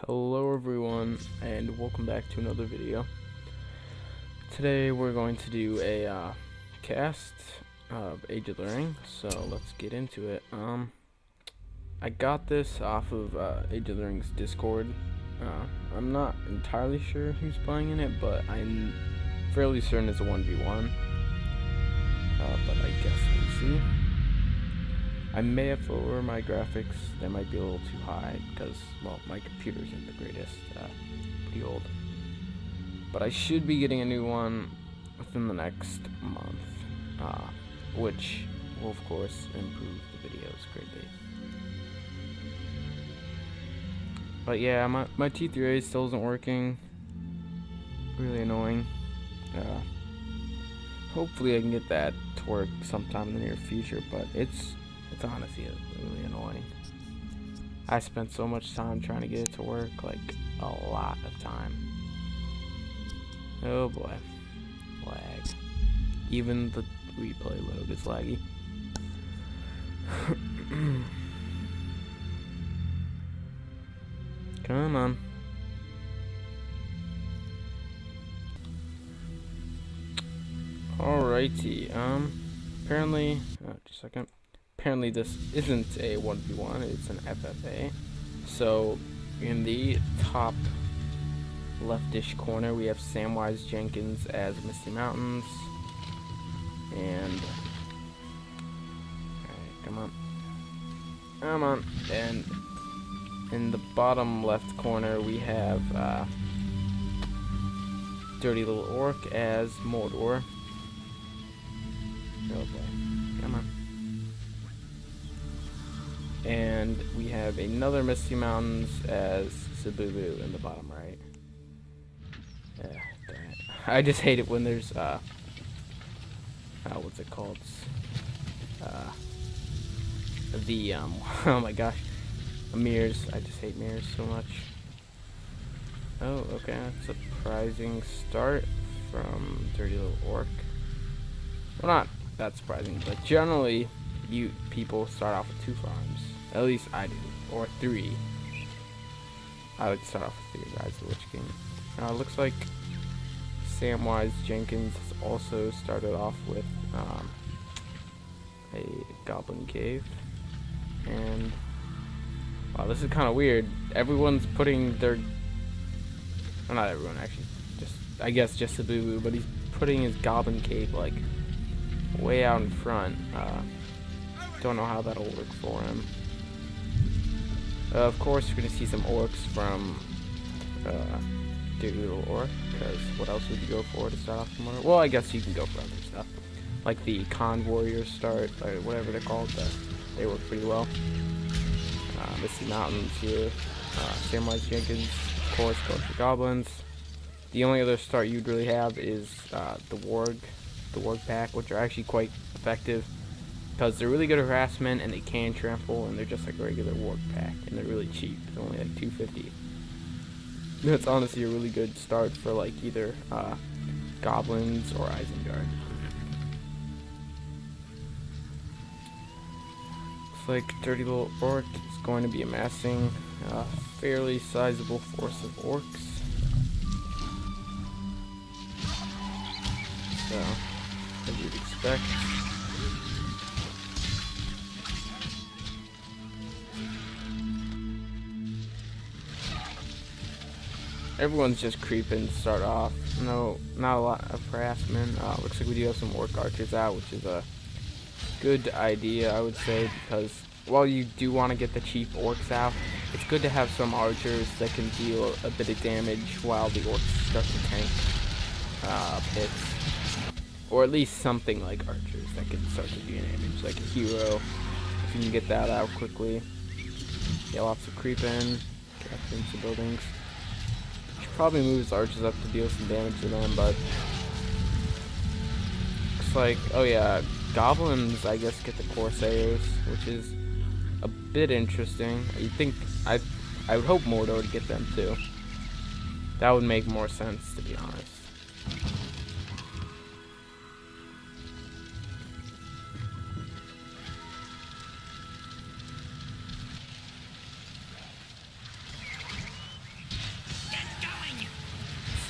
Hello everyone, and welcome back to another video. Today we're going to do a cast of Age of the Ring, so let's get into it. I got this off of Age of the Ring's Discord. I'm not entirely sure who's playing in it, but I'm fairly certain it's a 1v1. But I guess we'll see. I may have to lower my graphics. They might be a little too high because, well, my computer isn't the greatest. Pretty old. But I should be getting a new one within the next month, which will, of course, improve the videos greatly. But yeah, my T3A still isn't working. Really annoying. Hopefully I can get that to work sometime in the near future, but it's honestly really annoying. I spent so much time trying to get it to work, like a lot of time. Oh boy, lag. Even the replay load is laggy. Come on. Alrighty, apparently, just a second. Apparently this isn't a 1v1, it's an FFA. So, in the top leftish corner, we have Samwise Jenkins as Misty Mountains. And, alright, come on. Come on. And in the bottom left corner, we have, Dirty Little Orc as Mordor. Oh boy, come on. And we have another Misty Mountains as Sabubu in the bottom right. Darn it. I just hate it when there's, what's it called? Oh my gosh. Mirrors. I just hate mirrors so much. Oh, okay. Surprising start from Dirty Little Orc. Well, not that surprising, but generally, people start off with 2 farms. At least I do, or 3. I would start off with 3 Rise of the Witch King. Looks like Samwise Jenkins has also started off with a Goblin Cave, and wow, this is kind of weird. Everyone's putting their, well, not everyone actually, I guess just Sabubu, but he's putting his Goblin Cave like way out in front. Don't know how that'll work for him. Of course, you're gonna see some orcs from Dirty Little Orc, because what else would you go for to start off from order? Well, I guess you can go for other stuff, like the Con Warrior start, or whatever they're called. They work pretty well. Misty Mountains here. Samwise Jenkins, of course, goes for goblins. The only other start you'd really have is the Warg pack, which are actually quite effective because they're really good at harassment and they can trample, and they're just like a regular Warg pack, and they're really cheap. They're only like $2.50. That's honestly a really good start for like either goblins or Isengard. Looks like Dirty Little Orc is going to be amassing a fairly sizable force of orcs. So, as you'd expect. Everyone's just creeping to start off. No, not a lot of harassment. Looks like we do have some orc archers out, which is a good idea, I would say, because while you do want to get the cheap orcs out, it's good to have some archers that can deal a bit of damage while the orcs start to tank hits. Or at least something like archers that can start to do damage, like a hero, if you can get that out quickly. Yeah, lots of creeping, get up into buildings. Should probably move his archers up to deal some damage to them, but looks like, oh yeah, goblins, I guess, get the Corsairs, which is a bit interesting. You think, I would hope Mordor would get them too. That would make more sense, to be honest.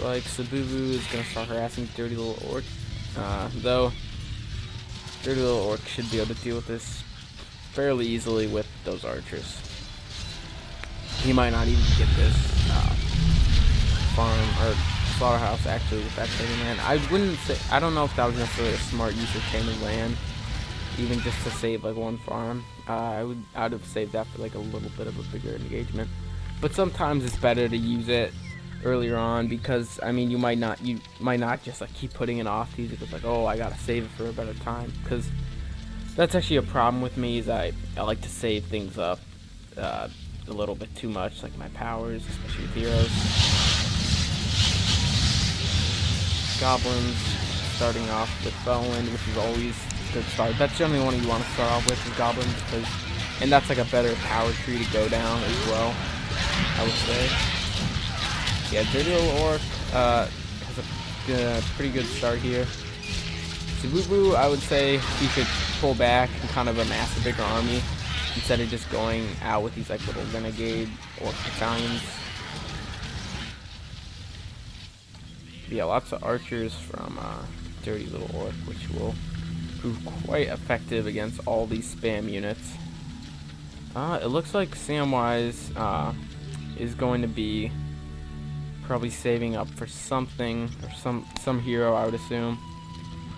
like Sabubu is gonna start harassing Dirty Little Orc. Though Dirty Little Orc should be able to deal with this fairly easily with those archers. He might not even get this farm or slaughterhouse actually with that trading land. I don't know if that was necessarily a smart use of chain land, even just to save like one farm. I'd have saved that for like a little bit of a bigger engagement. But sometimes it's better to use it earlier on, because I mean you might not just like keep putting it off to use it because like, oh, I gotta save it for a better time. Because that's actually a problem with me, is I like to save things up a little bit too much, like my powers, especially with heroes. Goblins starting off with Forlindon, which is always a good start. That's generally one you want to start off with, is goblins, and that's like a better power tree to go down as well, I would say. Yeah, Dirty Little Orc has a pretty good start here. Sabubu, I would say he should pull back and kind of amass a bigger army instead of just going out with these like little renegade orc battalions. Yeah, lots of archers from Dirty Little Orc, which will prove quite effective against all these spam units. It looks like Samwise is going to be probably saving up for something, or some hero, I would assume,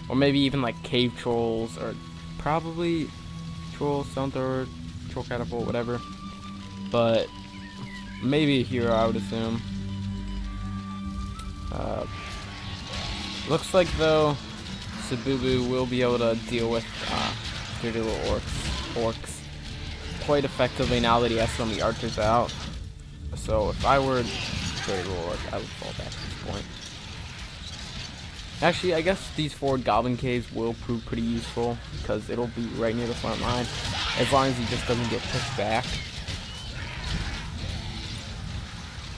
or maybe even like cave trolls, or probably troll, stone thrower, troll catapult, whatever. But maybe a hero, I would assume. Looks like though Sabubu will be able to deal with Dirty Little Orcs quite effectively now that he has so many archers out. So if I were Dirty Little Orc, I would fall back at this point. Actually, I guess these forward goblin caves will prove pretty useful, because it'll be right near the front line, as long as he just doesn't get pushed back.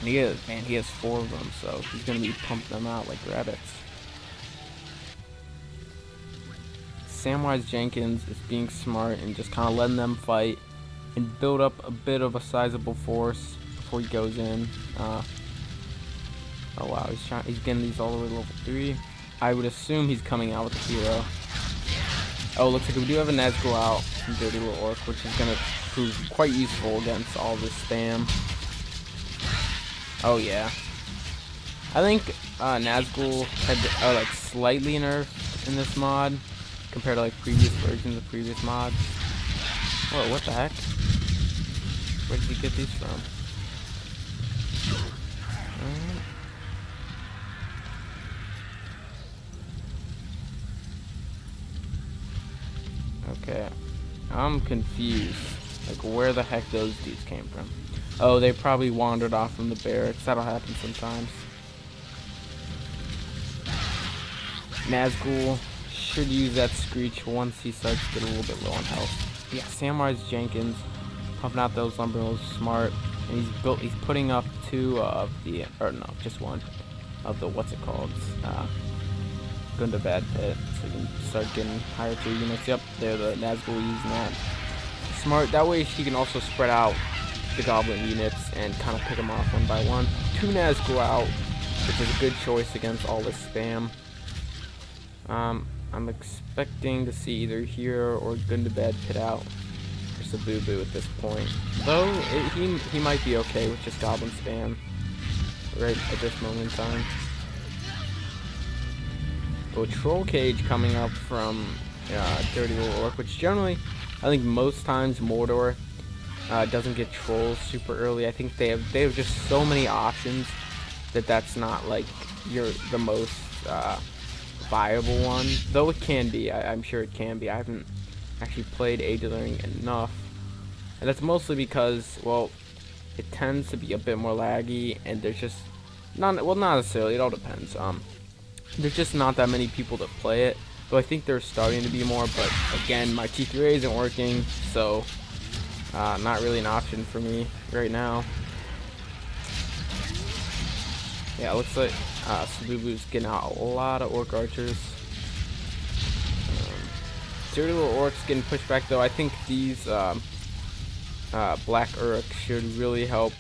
And he has 4 of them, so he's gonna be pumping them out like rabbits. Samwise Jenkins is being smart and just kind of letting them fight and build up a bit of a sizable force before he goes in. Oh wow, he's getting these all the way to level 3. I would assume he's coming out with a hero. Oh, looks like we do have a Nazgul out from Dirty Little Orc, which is going to prove quite useful against all this spam. Oh yeah. I think Nazgul had like slightly nerfed in this mod compared to like previous versions of previous mods. Whoa, what the heck? Where did he get these from? Okay, I'm confused. Like, where the heck those dudes came from? Oh, they probably wandered off from the barracks. That'll happen sometimes. Nazgul should use that Screech once he starts to get a little bit low on health. Yeah, Samwise Jenkins pumping out those lumber mills, smart, and he's putting up 2 of the, or no, just 1 of the, what's it called? Gundabad pit, so you can start getting higher tier units. Yep, they're the Nazgul using that. Smart, that way he can also spread out the goblin units and kind of pick them off one by one. 2 Nazgul out, which is a good choice against all this spam. I'm expecting to see either hero or Gundabad pit out for Sabubu at this point. Though, he might be okay with just goblin spam right at this moment in time. A troll cage coming up from Dirty Little Orc, which generally, I think most times Mordor doesn't get trolls super early. I think they have just so many options that's not like the most viable one. Though it can be, I'm sure it can be. I haven't actually played Age of Learning enough, and that's mostly because, well, it tends to be a bit more laggy, and there's just not necessarily. It all depends. There's just not that many people that play it, though I think there's starting to be more, but again, my T3A isn't working, so not really an option for me right now. Yeah, it looks like Sabubu's getting out a lot of orc archers. Dirty Little Orcs getting pushed back, though. I think these Black Uruk should really help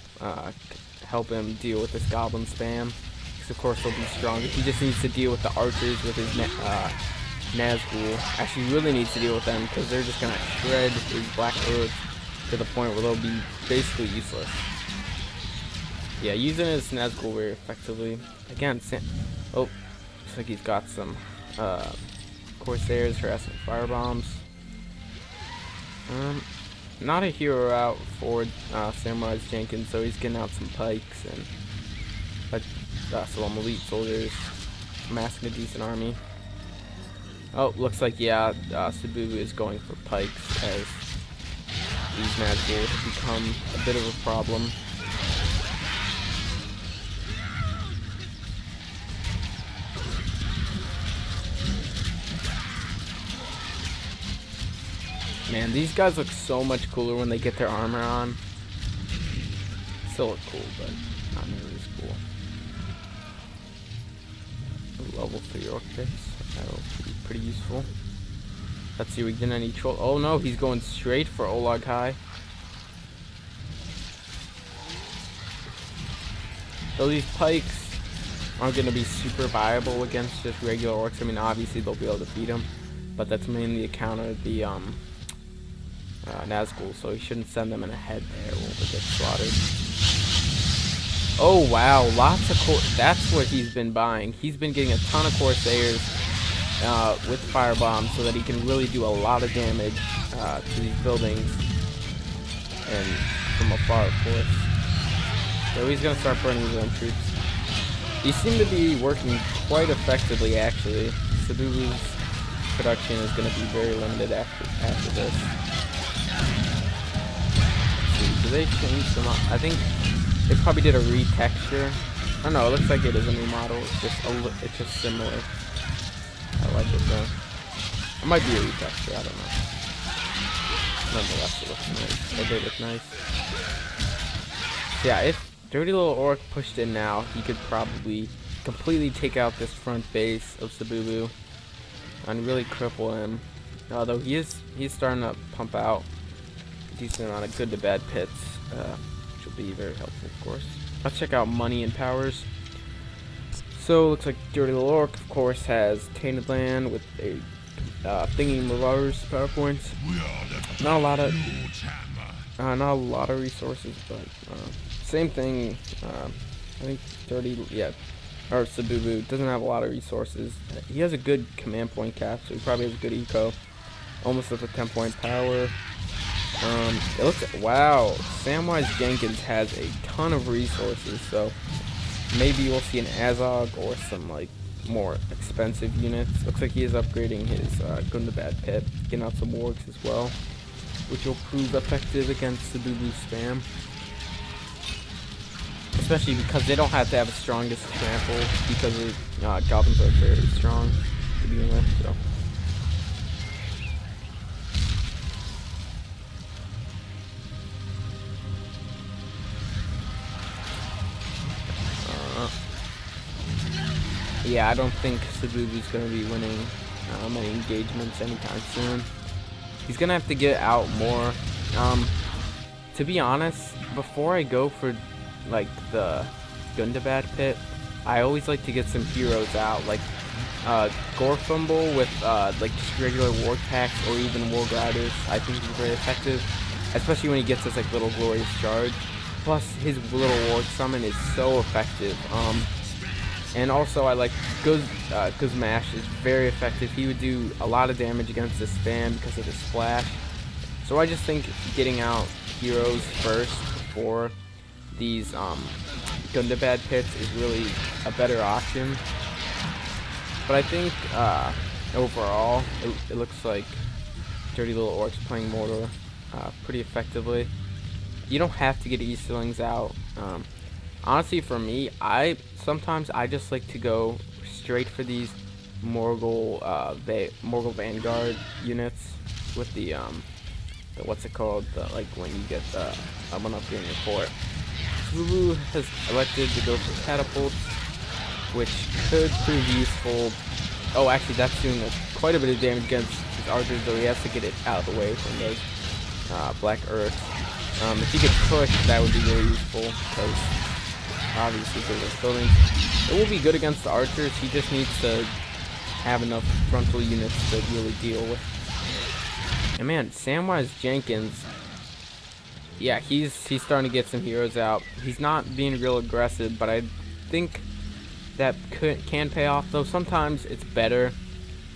him deal with this goblin spam. orcs, of course, will be stronger. He just needs to deal with the archers with his Nazgul. Actually, he really needs to deal with them because they're just gonna shred his black earth to the point where they'll be basically useless. Yeah, using his Nazgul very effectively. Again, oh, looks like he's got some Corsairs harassing firebombs. Not a hero out for Samwise Jenkins, so he's getting out some pikes and some elite soldiers, amassing a decent army. Oh, looks like, yeah, Sububu is going for pikes as these Nazgul have become a bit of a problem. Man, these guys look so much cooler when they get their armor on. Still look cool, but not nearly as cool. Level 3 orc base. That'll be pretty useful. Let's see, we get any troll. Oh no, he's going straight for Olag High. So these pikes aren't going to be super viable against just regular orcs. I mean, obviously they'll be able to beat them, but that's mainly to counter the Nazgul, so he shouldn't send them in ahead there or they'll get slaughtered. Oh wow, lots of that's what he's been buying. He's been getting a ton of Corsairs with firebombs so that he can really do a lot of damage to these buildings and from afar, of course. So he's gonna start burning his own troops. These seem to be working quite effectively, actually. Sububu's production is gonna be very limited after this. Do they change them up? I think they probably did a retexture. I don't know, it looks like it is a new model. It's just similar. I like it though. It might be a retexture, I don't know. Nonetheless, it looks nice. They do look nice. Yeah, if Dirty Little Orc pushed in now, he could probably completely take out this front base of Sububu and really cripple him. Although he's starting to pump out a decent amount of good to bad pits, which will be very helpful, of course. Let's check out money and powers. So looks like Dirty Little Orc, of course, has Tainted Land with a thingy Marauders power points. Not a lot of resources, but same thing. I think Sububu doesn't have a lot of resources. He has a good command point cap, so he probably has a good eco. Almost at the 10-point power. It looks wow. Samwise Jenkins has a ton of resources, so maybe we'll see an Azog or some like more expensive units. Looks like he is upgrading his good to bad pit, getting out some wargs as well, which will prove effective against Sububu spam. Especially because they don't have to have the strongest trample because goblins are very strong to begin with. So. Yeah, I don't think Sububu's going to be winning many engagements anytime soon. He's going to have to get out more. To be honest, before I go for like the Gundabad pit, I always like to get some heroes out, like Gorfumble with like just regular Warg packs or even Warg Riders. I think he's very effective, especially when he gets this like little glorious charge. Plus his little Warg summon is so effective. And also I like Guzmash is very effective. He would do a lot of damage against the spam because of his splash. So I just think getting out heroes first before these Gundabad pits is really a better option. But I think overall it looks like Dirty Little Orcs playing Mordor pretty effectively. You don't have to get Easterlings out. Honestly, for me, sometimes I just like to go straight for these Morgul Vanguard units with the what's it called? Like when you get the one up here in your fort. Sububu has elected to go for catapults, which could prove useful. Oh, actually, that's doing quite a bit of damage against his archers, though he has to get it out of the way from those Black Earth. If he could push, that would be really useful, because obviously, because his buildings. It will be good against the archers. He just needs to have enough frontal units to really deal with. And man, Samwise Jenkins, yeah, he's starting to get some heroes out. He's not being real aggressive, but I think that can pay off. Though sometimes it's better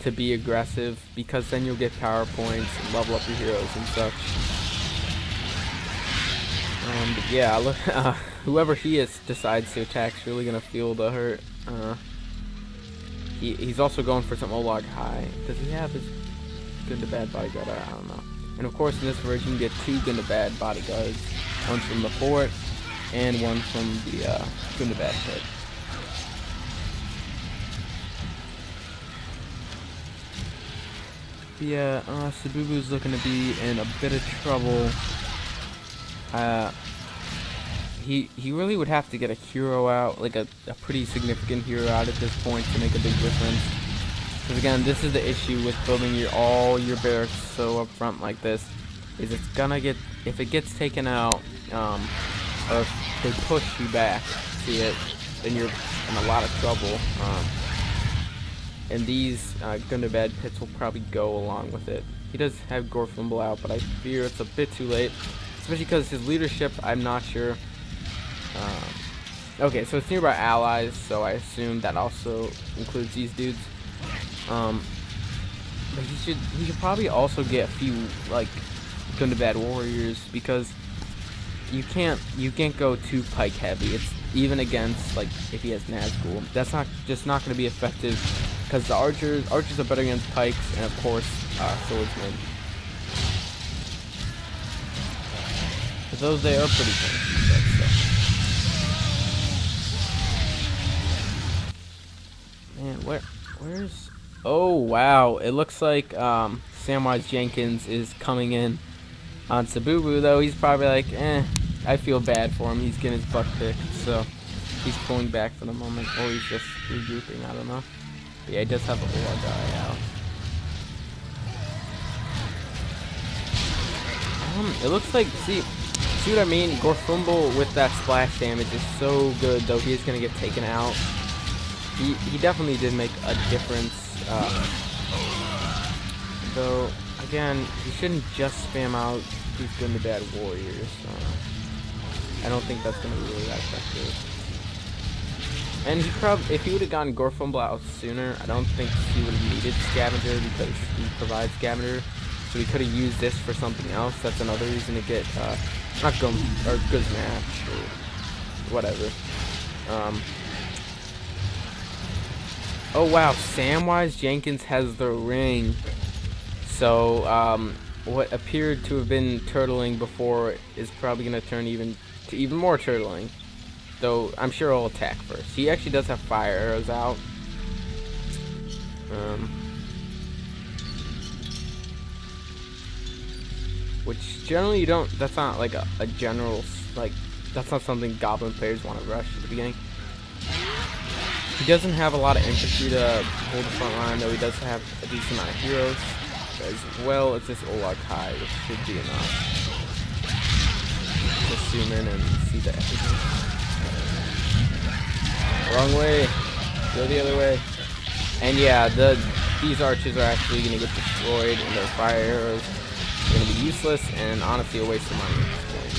to be aggressive because then you'll get power points and level up your heroes and such. But yeah, look, whoever he is decides to attack is really gonna feel the hurt. He's also going for some Olag High. Does he have his good to bad bodyguard? I don't know. And of course, in this version, you get 2 good to bad bodyguards. One from the fort and one from the good to bad pit. Yeah, Sabubu's looking to be in a bit of trouble. He really would have to get a hero out, like a pretty significant hero out at this point to make a big difference. Because again, this is the issue with building all your barracks so up front like this, is it's gonna get, if it gets taken out, or if they push you back, see it, then you're in a lot of trouble. And these good to bad pits will probably go along with it. He does have Gorfumble out, but I fear it's a bit too late, especially because his leadership, I'm not sure. Okay, so it's nearby allies, so I assume that also includes these dudes. But he should probably also get a few like good to bad warriors, because you can't go too pike heavy. It's even against, like, if he has Nazgul, that's not going to be effective, because the archers are better against pikes and of course swordsmen. But those they are pretty good. Man, where's? Oh wow! It looks like Samwise Jenkins is coming in on Sabubu, though. He's probably like, I feel bad for him. He's getting his butt kicked, so he's pulling back for the moment, or he's just regrouping. I don't know. But yeah, he does have a whole guy out. It looks like, see what I mean? Gorfumble with that splash damage is so good, though he is gonna get taken out. He definitely did make a difference. Though again, he shouldn't just spam out these good to bad warriors. I don't think that's gonna be really that effective. And he probably, if he would have gotten Gorfumble out sooner, I don't think he would have needed Scavenger, because he provides Scavenger. So he could have used this for something else. That's another reason to get not Good Match or whatever. Oh wow, Samwise Jenkins has the ring. So what appeared to have been turtling before is probably gonna turn even more turtling. Though I'm sure he'll attack first. He actually does have fire arrows out. Which generally you don't, that's not like a general, like, that's not something Goblin players want to rush at the beginning. He doesn't have a lot of infantry to hold the front line, though he does have a decent amount of heroes, as well as this Olag High, which should be enough. Just zoom in and see the everything. Wrong way. Go the other way. And yeah, these archers are actually going to get destroyed, and their fire arrows are going to be useless and honestly a waste of money at this point.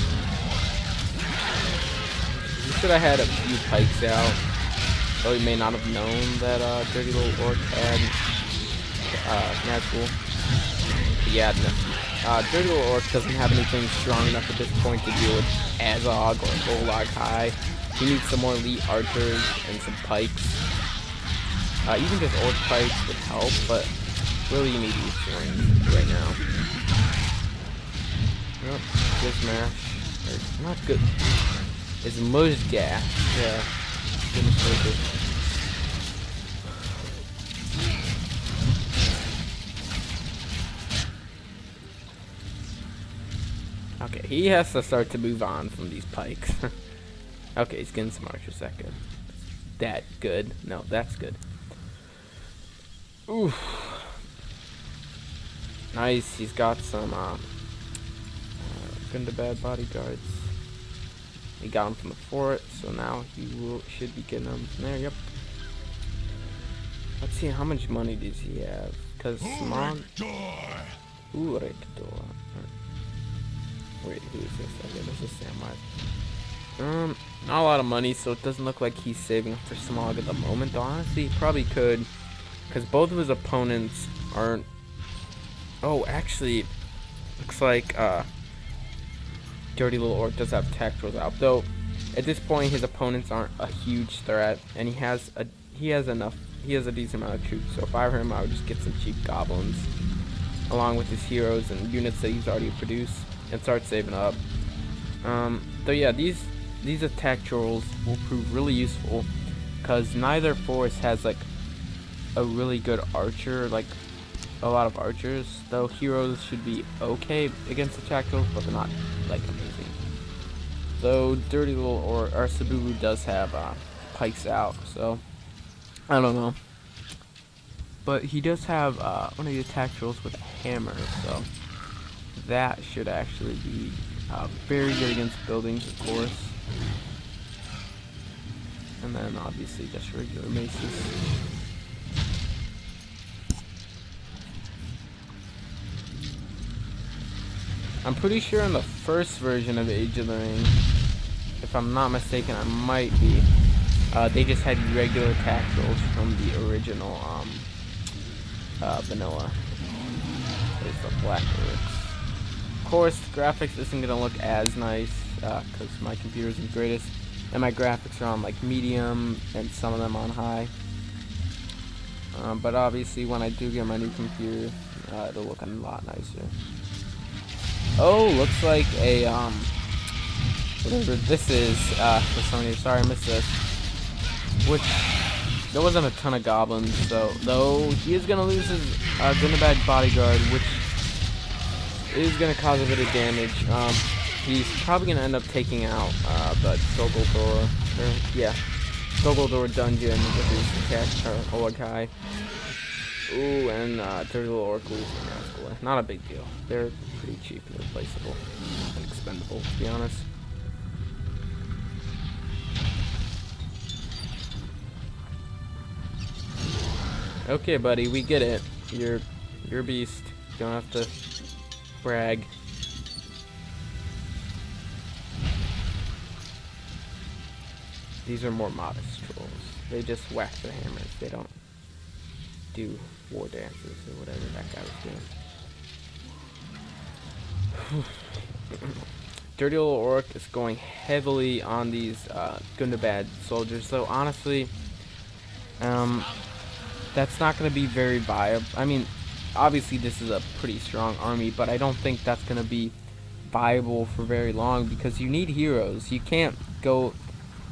You should have had a few pikes out. Though he may not have known that dirty little orc had Nazgul. Yeah, no. Dirty little orc doesn't have anything strong enough at this point to deal with Azog or Olag High. He needs some more elite archers and some pikes. Even just orc pikes would help, but really you need these rings right now. Yep, good smash. Not good. It's Muzga. Yeah. Okay, he has to start to move on from these pikes. Okay, he's getting some archers. That good? That good? No, that's good. Oof. Nice. He's got some good to bad bodyguards. he got him from the fort, so now he should be getting him from there. Yep. Let's see, how much money does he have? Because Smog... Ooh, Rector. Wait, who is this? Okay, this is Samwise. Not a lot of money, so it doesn't look like he's saving for Smog at the moment. Though honestly, he probably could, because both of his opponents aren't... Oh, actually, looks like Dirty Little Orc does have tacticals out. Though, at this point, his opponents aren't a huge threat, and he has a decent amount of troops. So if I were him, I would just get some cheap goblins, along with his heroes and units that he's already produced, and start saving up. So yeah, these attack trolls will prove really useful, because neither force has like a really good archer, like a lot of archers. Though heroes should be okay against attack trolls, but they're not like amazing. Though Dirty Little or Sabubu does have pikes out, so I don't know. But he does have one of the attack trolls with a hammer, so that should actually be very good against buildings, of course. And then obviously just regular maces. I'm pretty sure in the first version of Age of the Ring, if I'm not mistaken, I might be, they just had regular attack trolls from the original vanilla. There's the black orcs. Of course, the graphics isn't gonna look as nice because my computer isn't the greatest, and my graphics are on like medium and some of them on high. But obviously, when I do get my new computer, it'll look a lot nicer. Oh, looks like a whatever this is. For some of you, sorry I missed this. Which there wasn't a ton of goblins, so though he is gonna lose his Gundabad bodyguard, which is gonna cause a bit of damage. He's probably gonna end up taking out the Stogoldor, Stogoldor dungeon with his attack Ologai. Ooh, and Dirty Little Orc losing Rascal. Not a big deal. They're pretty cheap and replaceable and expendable, to be honest. Okay, buddy, we get it. You're a beast. You don't have to brag. These are more modest trolls. They just whack their hammers. They don't do war dances or whatever that guy was doing. Dirty Little Orc is going heavily on these Gundabad soldiers, so honestly, that's not going to be very viable. I mean, obviously this is a pretty strong army, but I don't think that's going to be viable for very long, because you need heroes. You can't go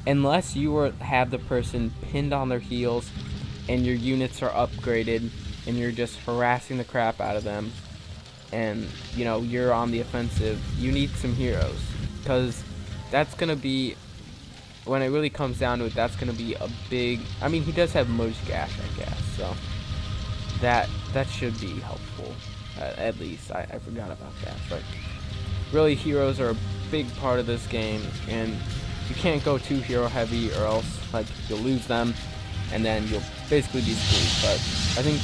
unless you have the person pinned on their heels and your units are upgraded and you're just harassing the crap out of them, and you know you're on the offensive. You need some heroes, because that's gonna be, when it really comes down to it, that's gonna be a big, I mean, he does have Moj Gash, I guess, so that should be helpful, at least. I forgot about that, but really heroes are a big part of this game, and you can't go too hero heavy or else like you'll lose them and then you'll basically be screwed. But I think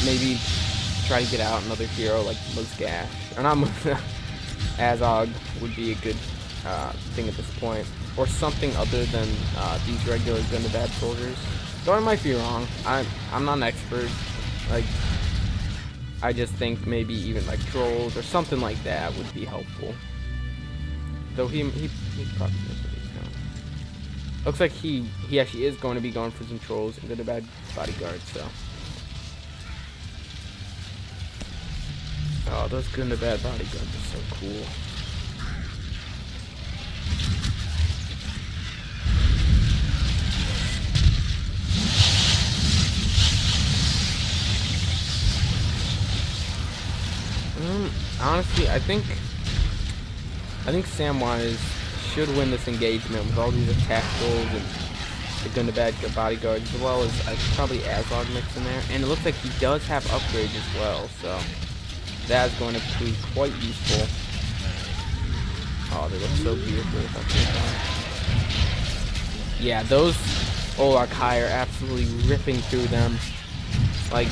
maybe try to get out another hero like Mozgash, or not Azog would be a good thing at this point, or something other than these regular Gundabad soldiers. Though I might be wrong. I'm not an expert. Like, I just think maybe even like trolls or something like that would be helpful. Though he probably knows what he's doing. Looks like he actually is going to be going for some trolls and Gundabad bodyguards, so. Oh, those Gundabad bodyguards are so cool. Honestly, I think Samwise should win this engagement with all these attack rolls and the Gundabad bodyguards, as well as probably Azog mixed in there. And it looks like he does have upgrades as well, so that's going to prove quite useful. Oh, they look so beautiful with that paint on. Yeah, those Olak High are absolutely ripping through them. Like,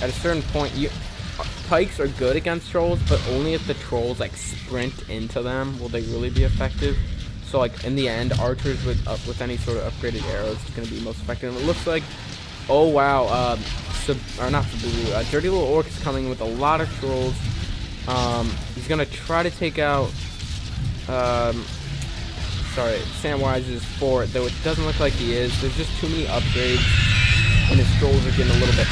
at a certain point, pikes are good against trolls, but only if the trolls like sprint into them will they really be effective. So like in the end, archers with any sort of upgraded arrows is going to be most effective. And it looks like, oh wow, Dirty Little Orc is coming with a lot of trolls. He's going to try to take out, Samwise's fort, though it doesn't look like he is. There's just too many upgrades, and his trolls are getting a little bit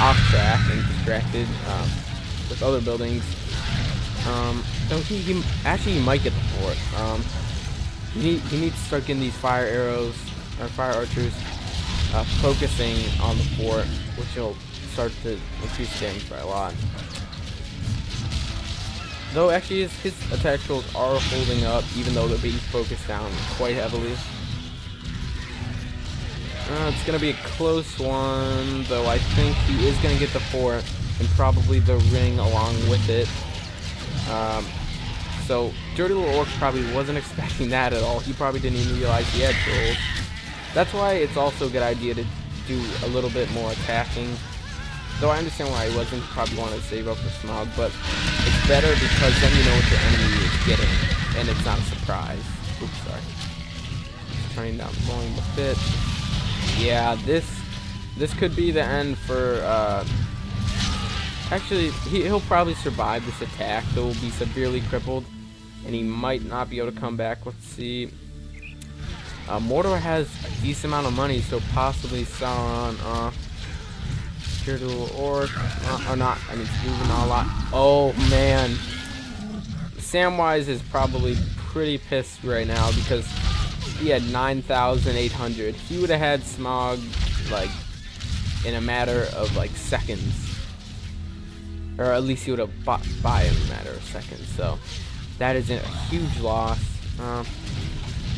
off track and distracted with other buildings. So he might get the fort. He needs to start getting these fire arrows or fire archers focusing on the fort, which will start to increase damage by a lot. Though actually his attack trolls are holding up, even though they're being focused down quite heavily. It's going to be a close one, though I think he is going to get the fort and probably the ring along with it. So Dirty Little Orc probably wasn't expecting that at all. He probably didn't even realize he had trolls. That's why it's also a good idea to do a little bit more attacking. Though I understand why he wasn't. Probably wanted to save up for Smog, but it's better because then you know what your enemy is getting, and it's not a surprise. Oops, sorry. Just turning down volume a bit. Yeah, this could be the end for. Actually, he'll probably survive this attack. Though he'll be severely crippled, and he might not be able to come back. Let's see. Mordor has a decent amount of money, so possibly Sauron. Dirty Little Orc, or not. I mean, it's moving a lot. Oh man, Samwise is probably pretty pissed right now because he had 9,800. He would have had Smog like in a matter of like seconds, or at least he would have bought by in a matter of seconds. So that is a huge loss.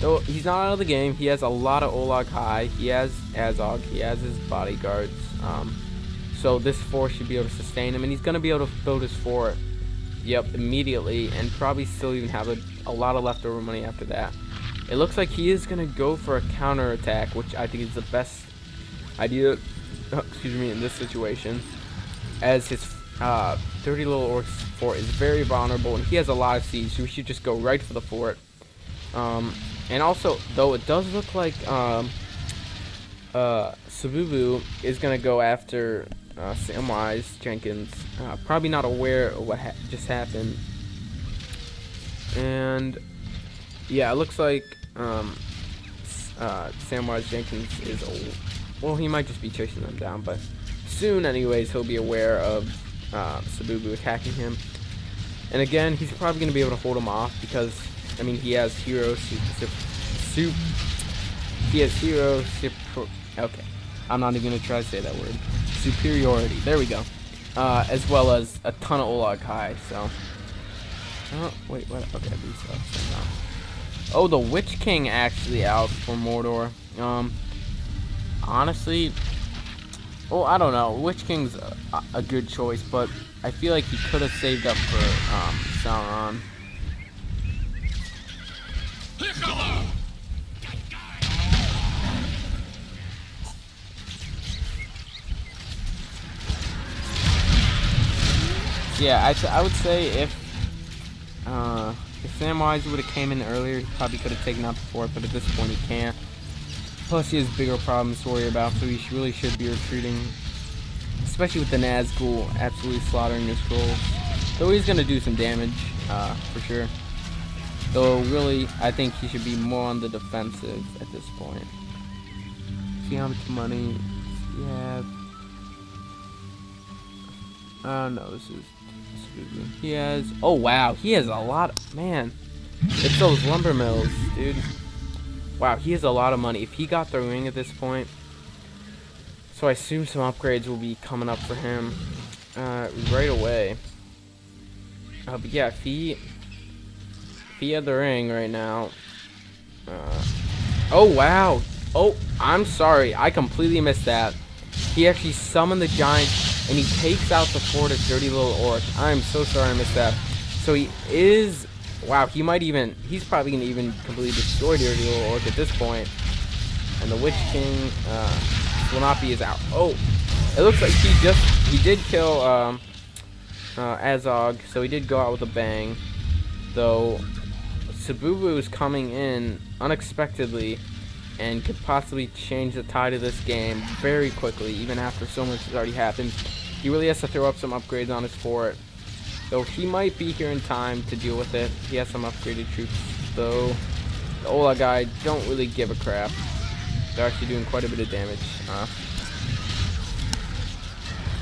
Though he's not out of the game, he has a lot of Olag High. He has Azog. He has his bodyguards. So this fort should be able to sustain him, and he's going to be able to build his fort, immediately, and probably still even have a lot of leftover money after that. It looks like he is going to go for a counter attack, which I think is the best idea, in this situation, as his Dirty Little Orc's fort is very vulnerable, and he has a lot of siege, so we should just go right for the fort. And also, though it does look like Sububu is going to go after Samwise Jenkins, probably not aware of what just happened. And yeah, it looks like Samwise Jenkins is well, he might just be chasing them down, but soon anyways he'll be aware of Sububu attacking him. And again, he's probably going to be able to hold him off because, I mean, he has okay, I'm not even going to try to say that word. Superiority. There we go. As well as a ton of Olag High, so. Oh, wait, what? Okay, these stuff. No. Oh, the Witch King actually out for Mordor. Honestly, well, I don't know. Witch King's a good choice, but I feel like he could have saved up for Sauron. Yeah, I would say if Samwise would have came in earlier, he probably could have taken out the fort, but at this point he can't. Plus he has bigger problems to worry about, so he really should be retreating. Especially with the Nazgul absolutely slaughtering his trolls. Though he's going to do some damage, for sure. Though really, I think he should be more on the defensive at this point. See how much money he has. No, this is... He has... Oh, wow. He has a lot... Man. It's those lumber mills, dude. Wow, he has a lot of money. If he got the ring at this point... So I assume some upgrades will be coming up for him right away. But yeah, if he had the ring right now... oh, wow. Oh, I'm sorry. I completely missed that. He actually summoned the giant... And he takes out the fort of Dirty Little Orc. I'm so sorry I missed that. So he is. Wow, he might even. He's probably gonna even completely destroy Dirty Little Orc at this point. And the Witch King will not be his out. Oh, it looks like he did kill Azog, so he did go out with a bang. Though Sabubu is coming in unexpectedly and could possibly change the tide of this game very quickly, even after so much has already happened. He really has to throw up some upgrades on his fort. Though he might be here in time to deal with it. He has some upgraded troops, though the Ola guy don't really give a crap. They're actually doing quite a bit of damage.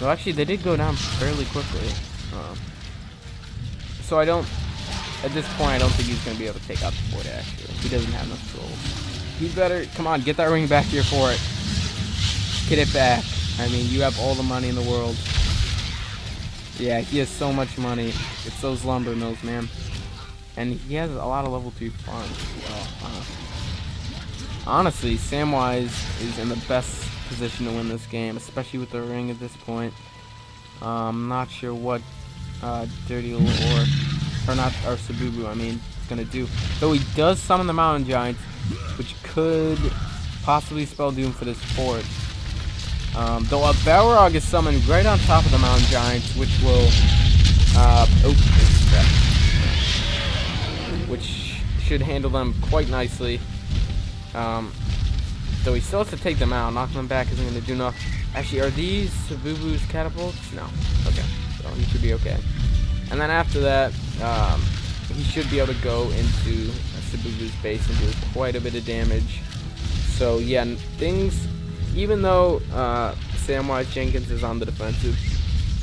Well, actually, they did go down fairly quickly. So I don't, at this point, I don't think he's going to be able to take out the fort, actually. He doesn't have enough trolls. He better, come on, get that ring back to your fort. Get it back. I mean, you have all the money in the world. Yeah, he has so much money. It's those lumber mills, man. And he has a lot of level 2 farms as well. Honestly, Samwise is in the best position to win this game, especially with the ring at this point. I'm not sure what Dirty Little Orc, or Sabubu, I mean, is gonna do. Though he does summon the Mountain Giants, which could possibly spell doom for this fort. Though a Balrog is summoned right on top of the Mountain Giants, which will, which should handle them quite nicely. Though he still has to take them out. Knocking them back isn't going to do enough. Actually, are these Sabubu's catapults? No. Okay. So he should be okay. And then after that, he should be able to go into Sabubu's base and do quite a bit of damage. So yeah, things, even though Samwise Jenkins is on the defensive,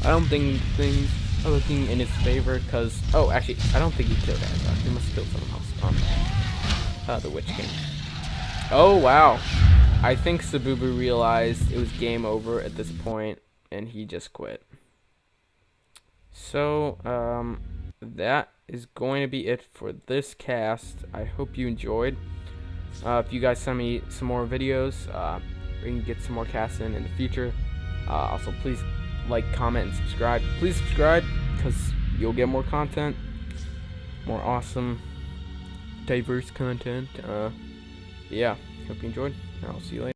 I don't think things are looking in his favor because, oh, actually, I don't think he killed Azog. He must have killed someone else. The Witch King. Oh, wow. I think Sabubu realized it was game over at this point, and he just quit. So, that is going to be it for this cast. I hope you enjoyed. If you guys send me some more videos, we can get some more casts in the future. Also, please like, comment, and subscribe. Please subscribe, because you'll get more content. More awesome, diverse content. Yeah, hope you enjoyed. I'll see you later.